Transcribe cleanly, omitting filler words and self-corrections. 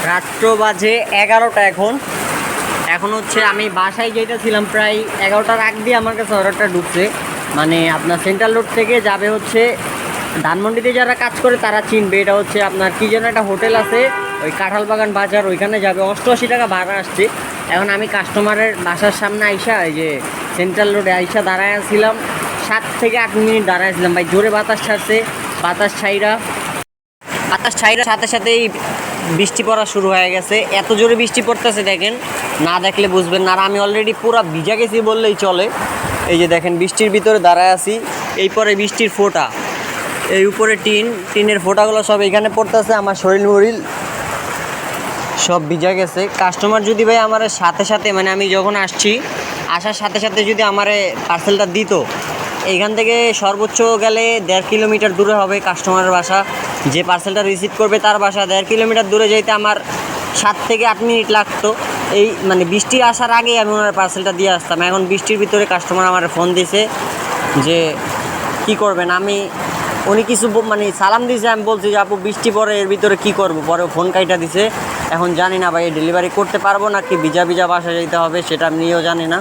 রাত্র বাজে 11টা। এখন হচ্ছে আমি বাসায় যেটা ছিলাম প্রায় 11টার আগ দিয়ে আমার কাছে অর্ডারটা ঢুকছে। মানে আপনার সেন্ট্রাল রোড থেকে যাবে হচ্ছে ধানমন্ডিতে যারা কাজ করে তারা চিনবে, এটা হচ্ছে আপনার কী যেন একটা হোটেল আছে ওই কাঁঠালবাগান বাজার, ওইখানে যাবে। 88 টাকা ভাড়া আসছে। এখন আমি কাস্টমারের বাসার সামনে আইসা এই যে সেন্ট্রাল রোডে আইসা দাঁড়ায় ছিলাম, 7 থেকে 8 মিনিট দাঁড়াইছিলাম ভাই। জোরে বাতাস ছাড়ছে, বাতাস ছাইরা সাথে সাথেই বৃষ্টি পড়া শুরু হয়ে গেছে। এত জোরে বৃষ্টি পড়তেছে দেখেন, না দেখলে বুঝবেন না। আর আমি অলরেডি পুরো ভিজা গেছি বললেই চলে। এই যে দেখেন বৃষ্টির ভিতরে দাঁড়ায় আছি, এই পরে বৃষ্টির ফোঁটা, এই উপরে টিনের ফোঁটাগুলো সব এখানে পড়তেছে। আমার শরীর সব ভিজা গেছে। কাস্টমার যদি ভাই আমার সাথে সাথে মানে আমি যখন আসার সাথে সাথে যদি আমার পার্সেলটা দিত, এইখান থেকে সর্বোচ্চ গেলে 1.5 কিলোমিটার দূরে হবে কাস্টমারের বাসা। যে পার্সেলটা রিসিভ করবে তার বাসা 1.5 কিলোমিটার দূরে যেতে আমার 7 থেকে 8 মিনিট লাগতো। এই মানে বৃষ্টি আসার আগেই আমি ওনার পার্সেলটা দিয়ে আসতাম। এখন বৃষ্টির ভিতরে কাস্টমার আমার ফোন দিছে যে কি করবেন। উনি কিছু মানে সালাম দিয়েছে, আমি বলছি যে আপু বৃষ্টি পরে এর ভিতরে কি করব। পরে ফোন কাইটা দিছে। এখন জানি না ভাই ডেলিভারি করতে পারবো নাকি ভিজা বাসা যেতে হবে, সেটা আমি নিয়েও জানি না।